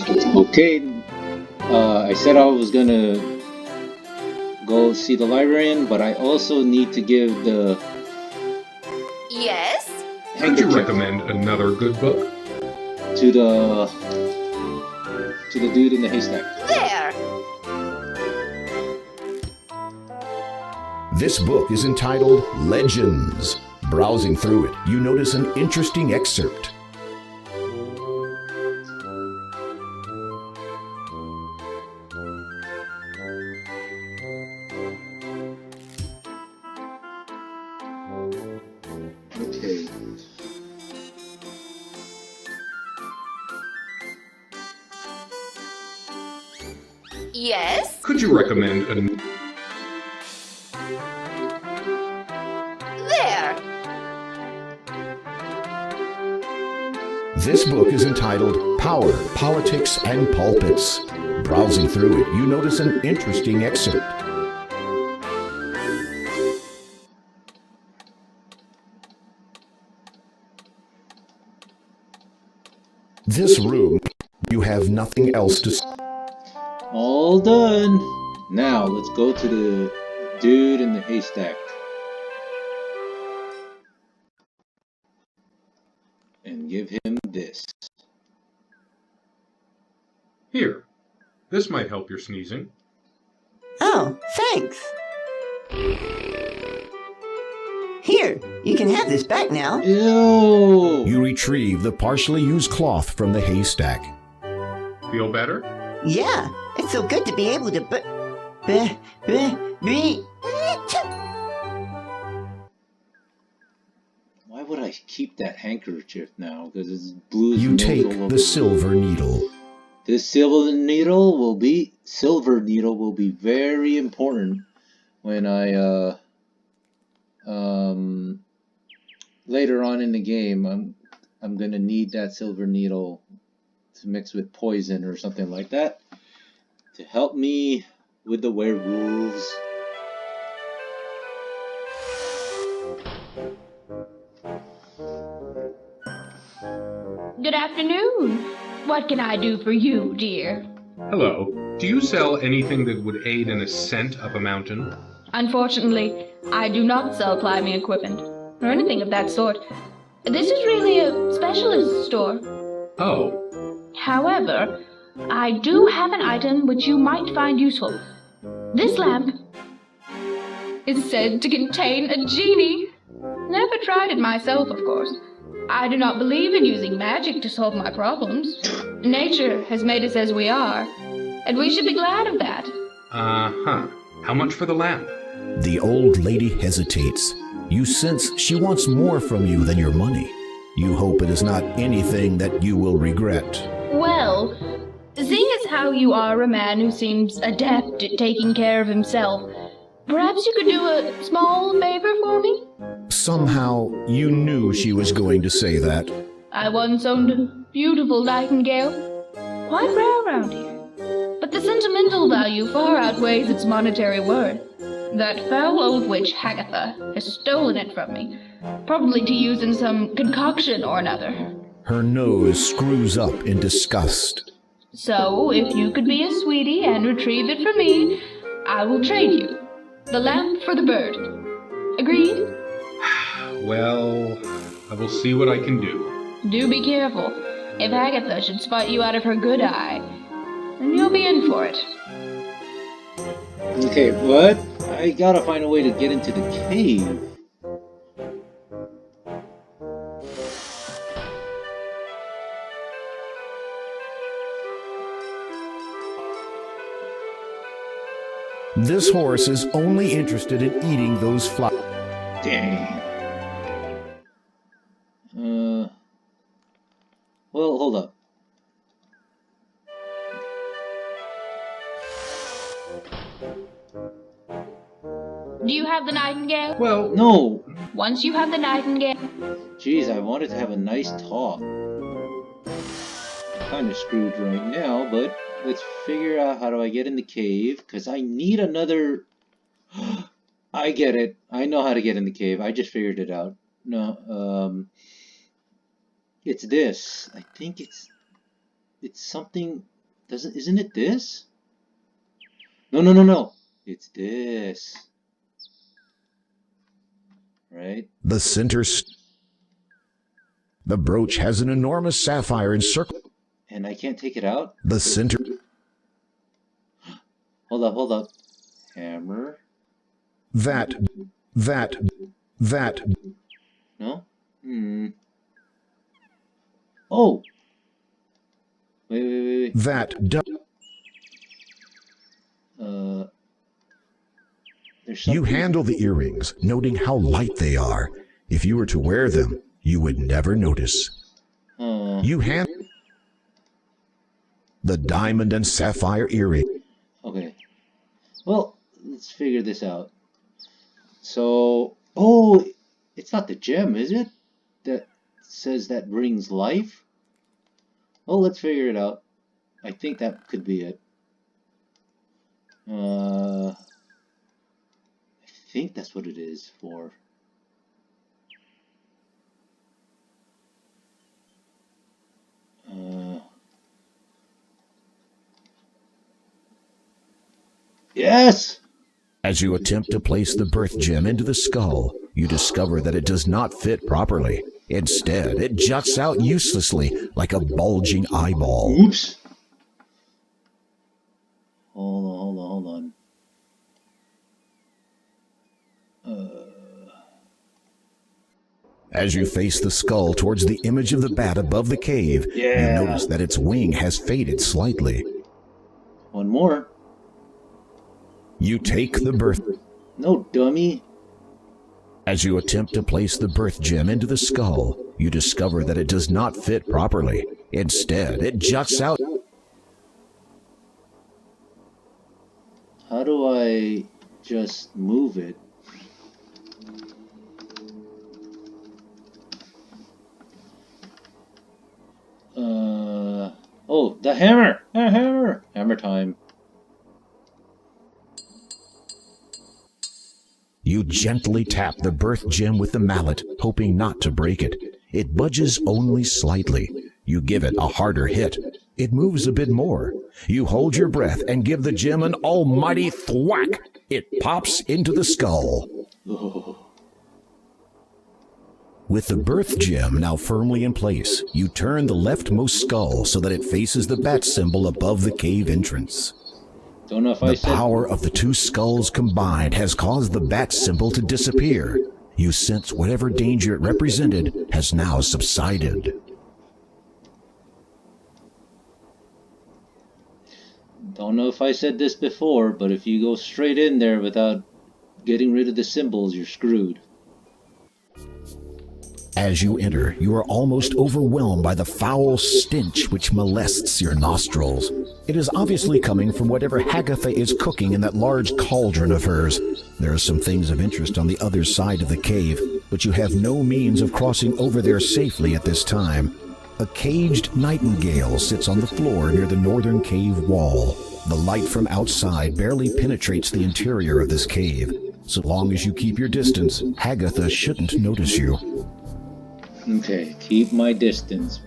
Okay, I said I was gonna go see the librarian, but I also need to give the Yes? Could you handkerchief recommend another good book? to the dude in the haystack. There! This book is entitled Legends. Browsing through it, you notice an interesting excerpt. Okay. Yes? Could you recommend an... There! This book is entitled Power, Politics, and Pulpits. Browsing through it, you notice an interesting excerpt. This room, you have nothing else to say. All done. Now let's go to the dude in the haystack and give him this. Here, this might help your sneezing. Oh, thanks. Here, you can have this back now. Ew! You retrieve the partially used cloth from the haystack. Feel better? Yeah, it's so good to be able to Why would I keep that handkerchief now? Because it's blue as You nose take all over. the silver needle. This silver needle will be very important when I later on in the game. I'm gonna need that silver needle to mix with poison or something like that to help me with the werewolves. Good afternoon. What can I do for you, dear? Hello. Do you sell anything that would aid in ascent up a mountain? Unfortunately, I do not sell climbing equipment or anything of that sort. This is really a specialist store. Oh, However, I do have an item which you might find useful. This lamp is said to contain a genie. Never tried it myself, of course. I do not believe in using magic to solve my problems. Nature has made us as we are, and we should be glad of that. uh-huh. How much for the lamp? The old lady hesitates. You sense she wants more from you than your money. You hope it is not anything that you will regret. Well, seeing as how you are a man who seems adept at taking care of himself, perhaps you could do a small favor for me? Somehow, you knew she was going to say that. I once owned a beautiful nightingale, quite rare around here, but the sentimental value far outweighs its monetary worth. That foul old witch Hagatha has stolen it from me, probably to use in some concoction or another. Her nose screws up in disgust. So, if you could be a sweetie and retrieve it for me, I will trade you the lamp for the bird. Agreed? Well, I will see what I can do. Do be careful. If Hagatha should spot you out of her good eye, then you'll be in for it. Okay, what? I gotta find a way to get into the cave. This horse is only interested in eating those flowers. Dang. Well, hold up. Do you have the nightingale? Well, No! Once you have the nightingale, Jeez, I wanted to have a nice talk. I'm kinda screwed right now, but let's figure out how do I get in the cave, because I need another... I get it. I know how to get in the cave. I just figured it out. No, it's this. I think it's something Isn't it this? No. It's this. Right? The the brooch has an enormous sapphire encircled. And I can't take it out? The center. Hold up. Hammer. That. No? Oh! Wait. There's something. You handle the earrings, noting how light they are. If you were to wear them, you would never notice. You hand the diamond and sapphire earring. Okay. Well, let's figure this out. So, oh, it's not the gem, is it? That says that brings life? Well, let's figure it out. I think that could be it. I think that's what it is for. Yes! As you attempt to place the birth gem into the skull, you discover that it does not fit properly. Instead, it juts out uselessly like a bulging eyeball. Oops. Hold on. As you face the skull towards the image of the bat above the cave, you notice that its wing has faded slightly. One more. You take the birth. No, dummy. As you attempt to place the birth gem into the skull, you discover that it does not fit properly. Instead, it juts out. How do I just move it? Oh, the hammer! A hammer! Hammer time. You gently tap the birth gem with the mallet, hoping not to break it. It budges only slightly. You give it a harder hit. It moves a bit more. You hold your breath and give the gem an almighty thwack. It pops into the skull. Oh. With the birth gem now firmly in place, you turn the leftmost skull so that it faces the bat symbol above the cave entrance. Don't know if I said... The power of the two skulls combined has caused the bat symbol to disappear. You sense whatever danger it represented has now subsided. Don't know if I said this before, but if you go straight in there without getting rid of the symbols, you're screwed. As you enter, you are almost overwhelmed by the foul stench which molests your nostrils. It is obviously coming from whatever Hagatha is cooking in that large cauldron of hers. There are some things of interest on the other side of the cave, but you have no means of crossing over there safely at this time. A caged nightingale sits on the floor near the northern cave wall. The light from outside barely penetrates the interior of this cave. So long as you keep your distance, Hagatha shouldn't notice you. Okay, keep my distance.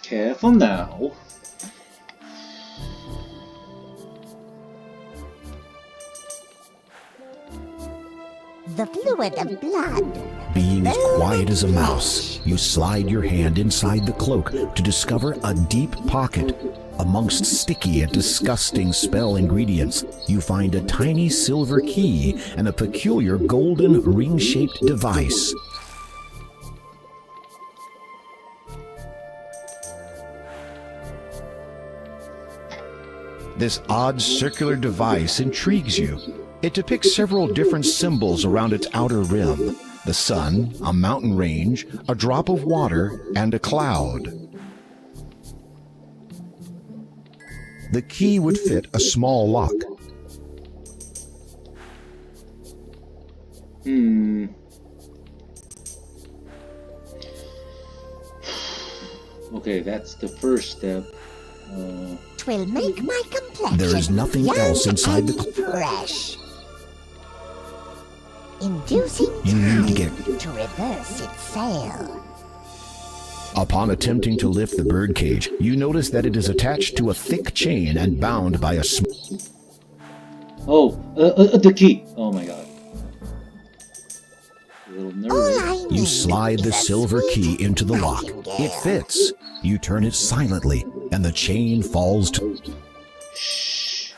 Careful now. The fluid of blood. Being as quiet as a mouse, you slide your hand inside the cloak to discover a deep pocket. Amongst sticky and disgusting spell ingredients, you find a tiny silver key and a peculiar golden ring-shaped device. This odd circular device intrigues you. It depicts several different symbols around its outer rim: the sun, a mountain range, a drop of water, and a cloud. The key would fit a small lock. Okay, that's the first step. Twill make my complexion There is nothing young else inside and the fresh. Inducing You need to time to reverse its sail. Upon attempting to lift the birdcage, you notice that it is attached to a thick chain and bound by a Oh, the key. Oh my god. A little nervous. You slide the silver key into the lock. It fits. You turn it silently, and the chain falls to... Shh.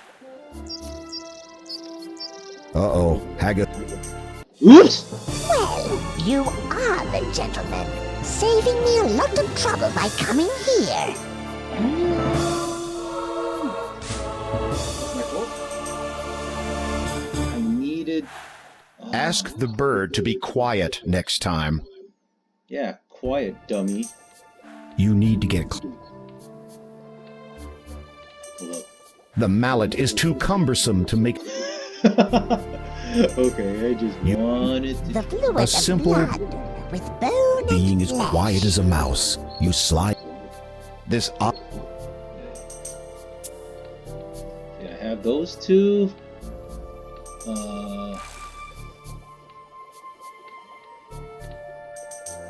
Uh-oh, Hagatha. Oops! Well, you are the gentleman, saving me a lot of trouble by coming here. That's my fault. I needed... Ask the bird to be quiet next time. Yeah, quiet, dummy. You need to get... Hold up. The mallet is too cumbersome to make... Okay, I just wanted to... The fluid A of simple blood with bone being and as flesh. quiet as a mouse. You slide... This up... Yeah, I have those two.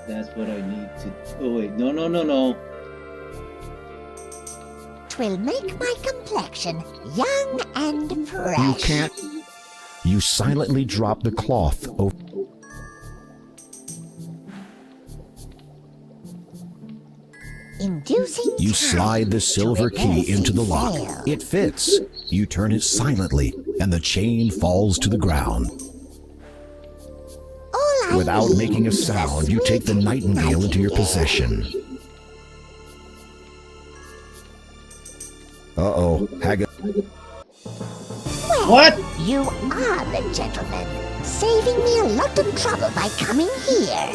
That's what I need to... Oh wait, no. Twill make my complexion young and fresh. You can't... You silently drop the cloth over... Inducing You time slide the silver to key reverse into the its lock. sale. It fits. You turn it silently, and the chain falls to the ground. All I Without need making a is sound, you sweet take the nightingale into your nightingale. possession. Uh-oh, Hagatha. What? You are the gentleman, saving me a lot of trouble by coming here.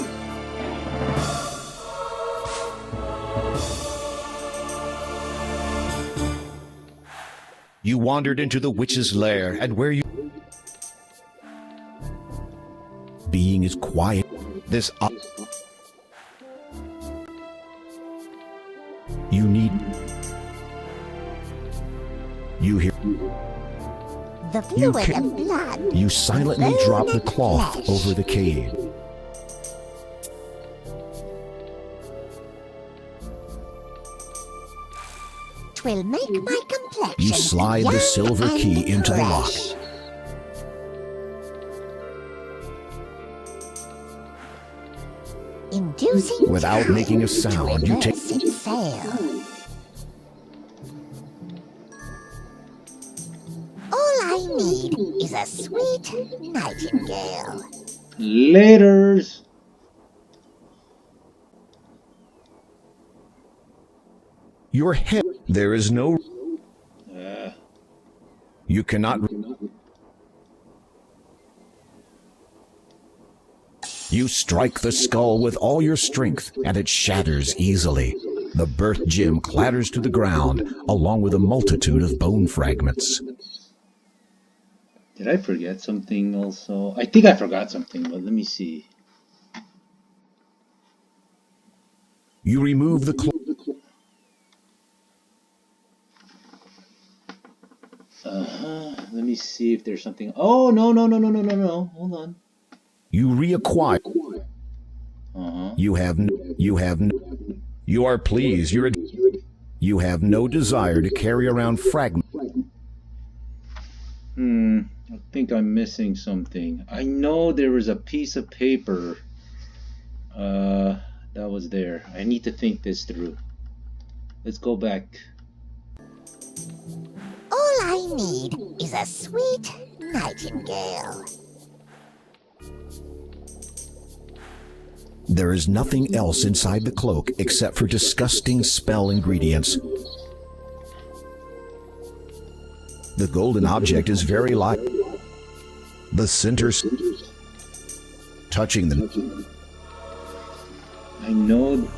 You wandered into the witch's lair, and where you... Being is quiet. This up... You need... You hear... The fluid can- of blood. You silently bone drop the and cloth flesh. over the cave. Twill make my complexion You slide the young silver and key into the lock. fresh. Inducing Without time making a to sound, you take... reverse its sale. All I need is a sweet nightingale. Laters. Your head... There is no... You cannot... You strike the skull with all your strength, and it shatters easily. The birth gem clatters to the ground, along with a multitude of bone fragments. Did I forget something also? I think I forgot something, but let me see. You remove the Let me see if there's something. Oh, no. Hold on. You reacquire. Uh-huh. You are pleased. You have no desire to carry around fragments. I think I'm missing something. I know there was a piece of paper that was there. I need to think this through. Let's go back. All I need is a sweet nightingale. There is nothing else inside the cloak except for disgusting spell ingredients. The golden object is very light. The center touching the... I know.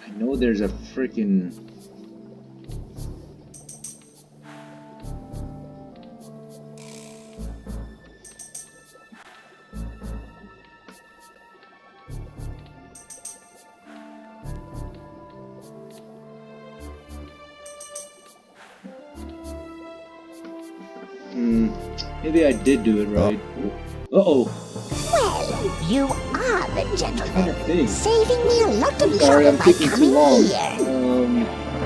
I know there's a freaking. Maybe I did do it right. Uh-oh. Well, you are the gentleman, Thing. saving me a lot of Sorry, trouble I'm by taking too coming long. here.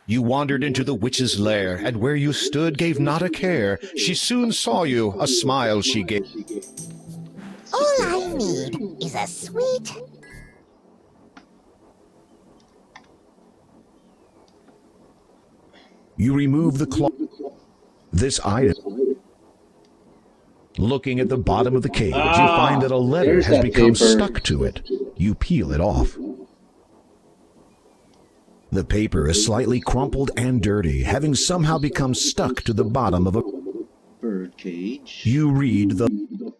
You wandered into the witch's lair, and where you stood gave not a care. She soon saw you, a smile she gave. All I need is a sweet... You remove the cloth. This item. Looking at the bottom of the cage, you find that a letter there's has that become paper. stuck to it. You peel it off. The paper is slightly crumpled and dirty, having somehow become stuck to the bottom of a Bird cage. You read the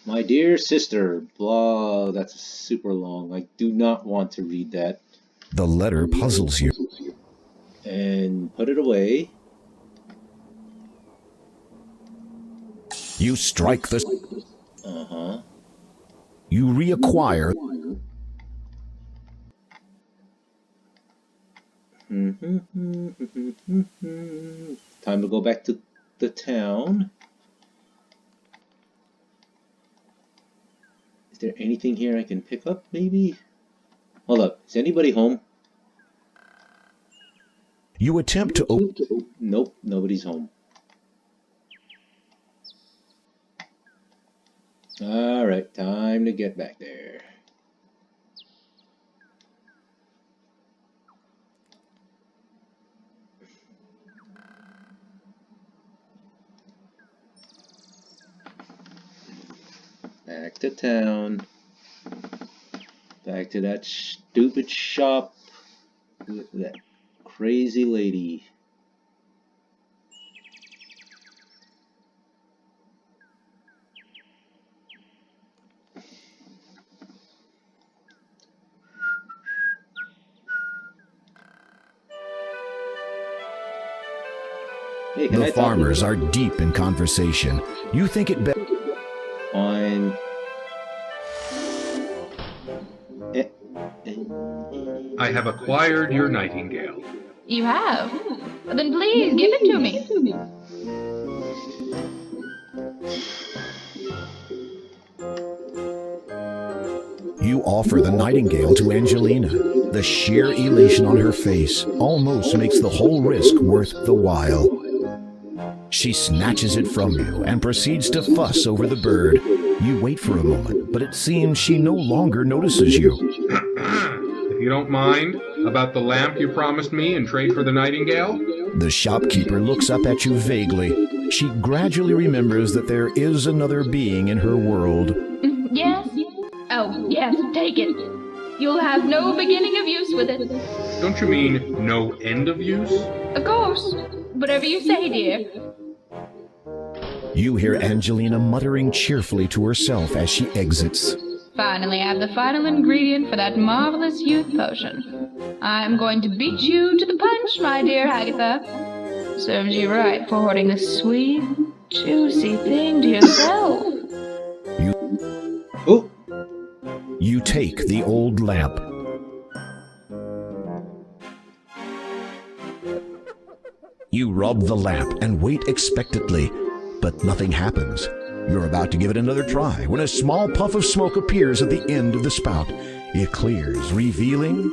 My dear sister, blah, that's super long. I do not want to read that. letter puzzles you. And put it away. You strike the Uh-huh. You reacquire Time to go back to the town. Is there anything here I can pick up, maybe? Hold up. Is anybody home? You attempt to open Nope, nobody's home. Alright, time to get back there. Back to town. Back to that stupid shop with that crazy lady. Hey, can I The talk to farmers you? are deep in conversation. You think it better. Fine. I have acquired your nightingale. You have? Then please give it to me. You offer the nightingale to Angelina. The sheer elation on her face almost makes the whole risk worth the while. She snatches it from you and proceeds to fuss over the bird. You wait for a moment, but it seems she no longer notices you. If you don't mind, about the lamp you promised me in trade for the nightingale? The shopkeeper looks up at you vaguely. She gradually remembers that there is another being in her world. Yes? Oh, yes, take it. You'll have no beginning of use with it. Don't you mean no end of use? Of course. Whatever you say, dear. You hear Angelina muttering cheerfully to herself as she exits. Finally, I have the final ingredient for that marvelous youth potion. I'm going to beat you to the punch, my dear Hagatha. Serves you right for hoarding this sweet, juicy thing to yourself. Oh! You take the old lamp. You rub the lamp and wait expectantly, but nothing happens. You're about to give it another try when a small puff of smoke appears at the end of the spout. It clears, revealing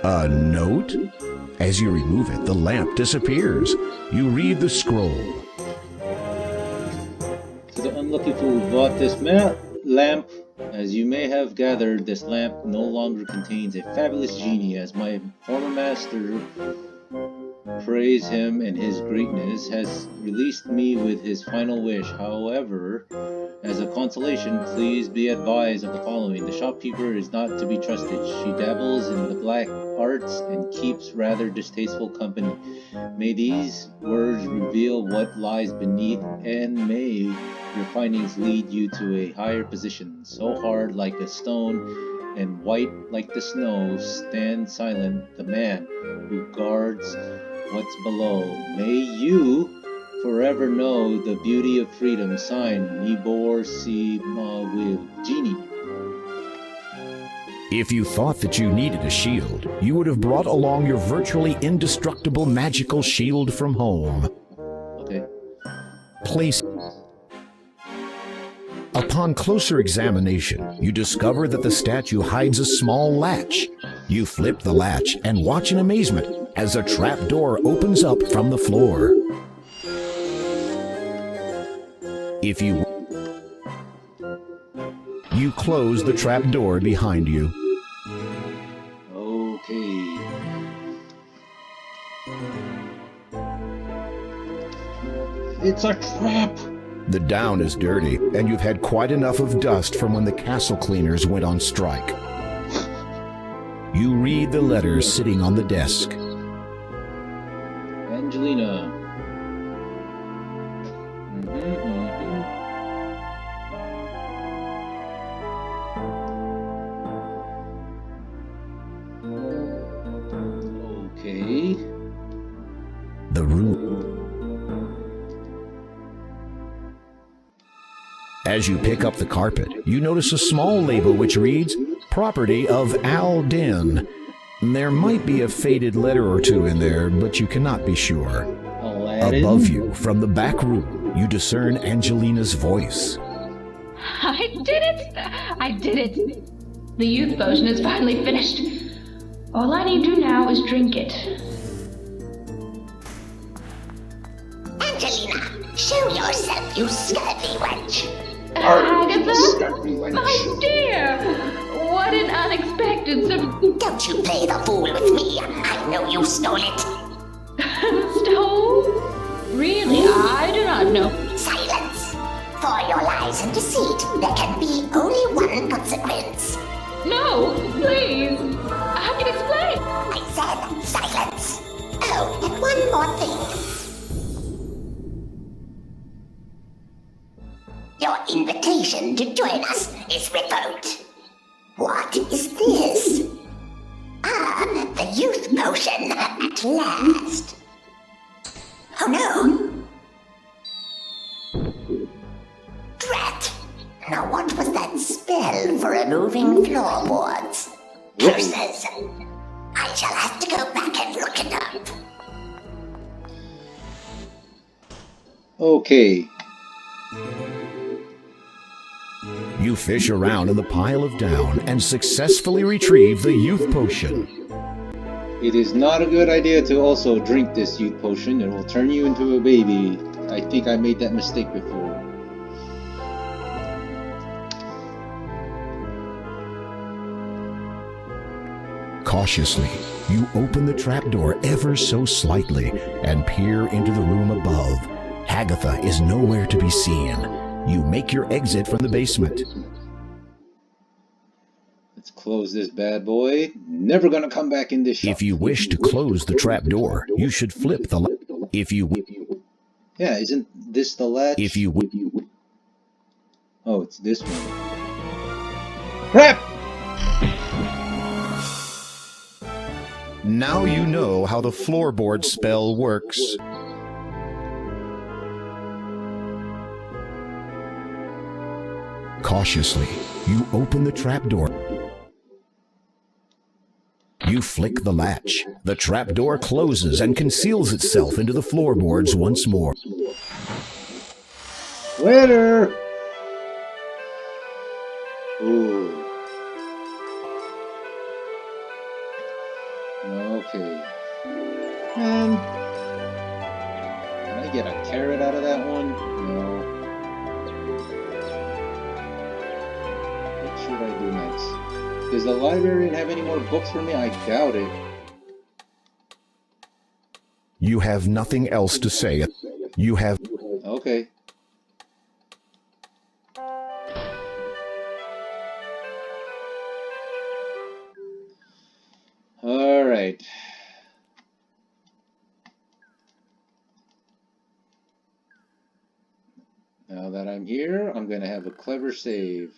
a note. As you remove it, the lamp disappears. You read the scroll. To the unlucky fool who bought this lamp, as you may have gathered, this lamp no longer contains a fabulous genie, as my former master, praise him and his greatness, has released me with his final wish. However, as a consolation, please be advised of the following. The shopkeeper is not to be trusted. She dabbles in the black arts and keeps rather distasteful company. May these words reveal what lies beneath, and may your findings lead you to a higher position. So hard like a stone and white like the snow, stand silent the man who guards what's below. May you forever know the beauty of freedom. Signed, Nibor Si Ma Will, Genie. If you thought that you needed a shield, you would have brought along your virtually indestructible magical shield from home. Okay. Place. Upon closer examination, you discover that the statue hides a small latch. You flip the latch and watch in amazement as a trap door opens up from the floor. If you close the trap door behind you. Okay. It's a trap! The down is dirty, and you've had quite enough of dust from when the castle cleaners went on strike. You read the letters sitting on the desk. Angelina. Okay. The room. As you pick up the carpet, you notice a small label which reads, "Property of Al Den." There might be a faded letter or two in there, but you cannot be sure. Aladdin? Above you, from the back room, you discern Angelina's voice. I did it! I did it! The youth potion is finally finished. All I need to do now is drink it. Angelina, show yourself, you scurvy wench. Agatha? My dear! What an unexpected Don't you play the fool with me. I know you stole it. stole? Really, I do not know. Silence. For your lies and deceit, there can be only one consequence. No, please. I can explain. I said silence. Oh, and one more thing. Your invitation to join us is revoked. What is this? Ah, the youth potion at last. Oh no! Drat! Now what was that spell for removing floorboards? Curses! I shall have to go back and look it up. Okay. You fish around in the pile of down and successfully retrieve the youth potion. It is not a good idea to also drink this youth potion. It will turn you into a baby. I think I made that mistake before. Cautiously, you open the trapdoor ever so slightly and peer into the room above. Hagatha is nowhere to be seen. You make your exit from the basement. Let's close this bad boy. Never gonna come back in this shop. If you wish to close the trapdoor, you should flip the Yeah, isn't this the latch? Oh, it's this one. Crap! Now you know how the floorboard spell works. Cautiously, you open the trapdoor. You flick the latch. The trapdoor closes and conceals itself into the floorboards once more. Waiter! Ooh. Okay. Can I get a carrot out of that one? No. What should I do next? Does the librarian have any more books for me? I doubt it. You have nothing else to say. You have... Okay. Alright. Now that I'm here, I'm gonna have a clever save.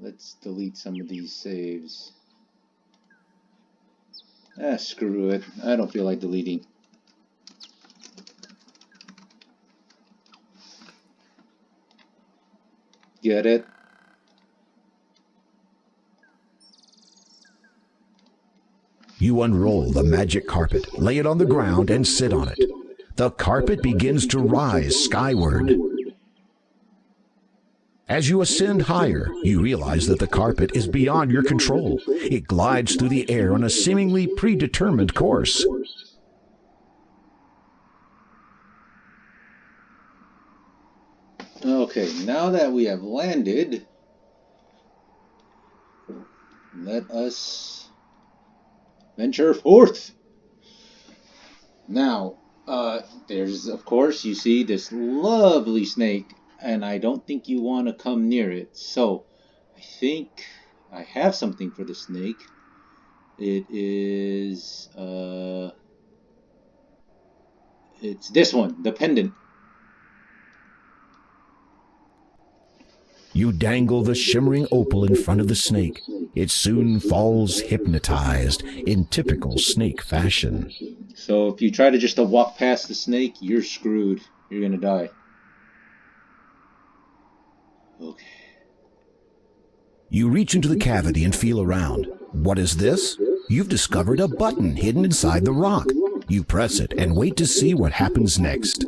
Let's delete some of these saves. Ah, screw it. I don't feel like deleting. Get it? You unroll the magic carpet, lay it on the ground, and sit on it. The carpet begins to rise skyward. As you ascend higher, you realize that the carpet is beyond your control. It glides through the air on a seemingly predetermined course. Okay, now that we have landed, let us venture forth. Now, there's, of course, you see this lovely snake, and I don't think you want to come near it. So, I think I have something for the snake. It is, it's this one, the pendant. You dangle the shimmering opal in front of the snake. It soon falls hypnotized in typical snake fashion. So if you try to just walk past the snake, you're screwed. You're gonna die. Okay. You reach into the cavity and feel around. What is this? You've discovered a button hidden inside the rock. You press it and wait to see what happens next.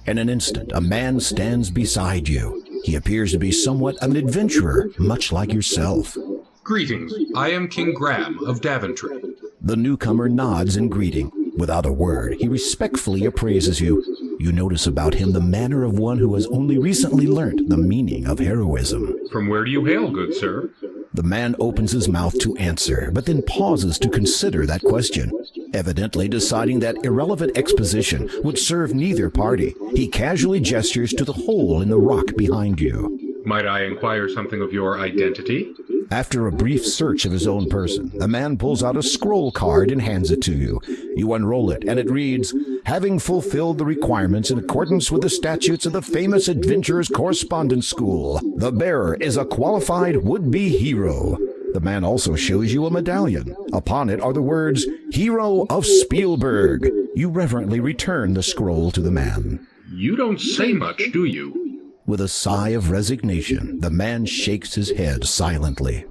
In an instant, a man stands beside you. He appears to be somewhat of an adventurer, much like yourself. Greetings. I am King Graham of Daventry. The newcomer nods in greeting. Without a word, he respectfully appraises you. You notice about him the manner of one who has only recently learnt the meaning of heroism. From where do you hail, good sir? The man opens his mouth to answer, but then pauses to consider that question. Evidently deciding that irrelevant exposition would serve neither party, he casually gestures to the hole in the rock behind you. Might I inquire something of your identity? After a brief search of his own person, the man pulls out a scroll card and hands it to you. You unroll it, and it reads, "Having fulfilled the requirements in accordance with the statutes of the famous Adventurers Correspondence School, the bearer is a qualified would-be hero." The man also shows you a medallion. Upon it are the words, "Hero of Spielberg." You reverently return the scroll to the man. You don't say much, do you? With a sigh of resignation, the man shakes his head silently.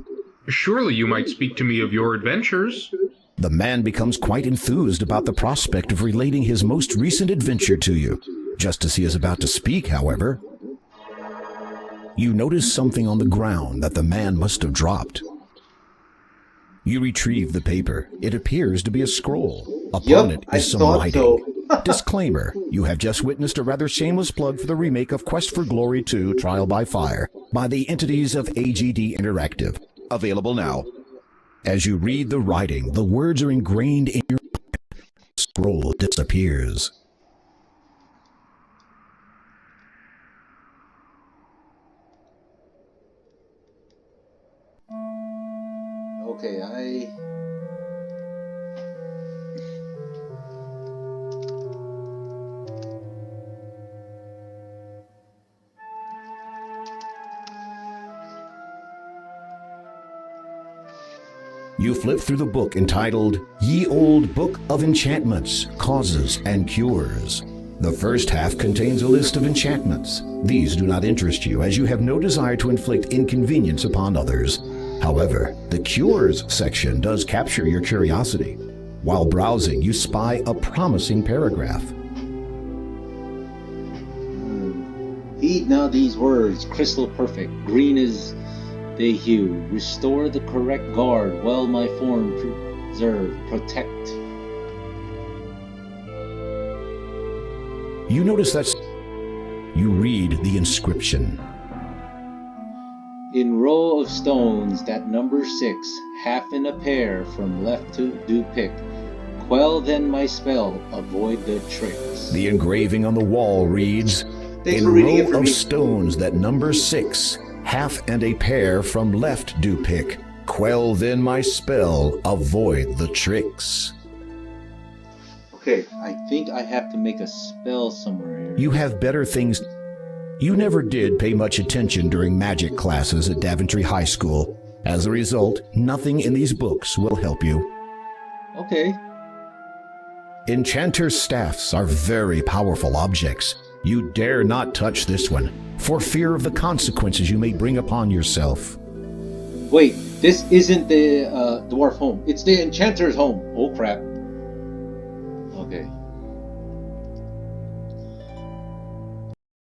Surely you might speak to me of your adventures. The man becomes quite enthused about the prospect of relating his most recent adventure to you. Just as he is about to speak, however, you notice something on the ground that the man must have dropped. You retrieve the paper. It appears to be a scroll. Upon it is some writing. Disclaimer, you have just witnessed a rather shameless plug for the remake of Quest for Glory 2 Trial by Fire by the entities of AGD Interactive. Available now. As you read the writing, the words are ingrained in your mind. The scroll disappears. Okay, You flip through the book entitled Ye Old Book of Enchantments, Causes and Cures. The first half contains a list of enchantments. These do not interest you, as you have no desire to inflict inconvenience upon others. However, the Cures section does capture your curiosity. While browsing, you spy a promising paragraph. Heed now these words, crystal perfect, green as they hue. Restore the correct guard, well my form preserve, protect. You notice that you read the inscription. In row of stones that number 6, half in a pair from left to do pick. Quell then my spell, avoid the tricks. The engraving on the wall reads, Thanks in for reading it row for of me. stones that number 6, half and a pair from left do pick. Quell then my spell, avoid the tricks. Okay, I think I have to make a spell somewhere here. You have better things. You never did pay much attention during magic classes at Daventry High School. As a result, nothing in these books will help you. Okay. Enchanter's staffs are very powerful objects. You dare not touch this one, for fear of the consequences you may bring upon yourself. Wait, this isn't the dwarf home. It's the enchanter's home. Oh crap. Okay.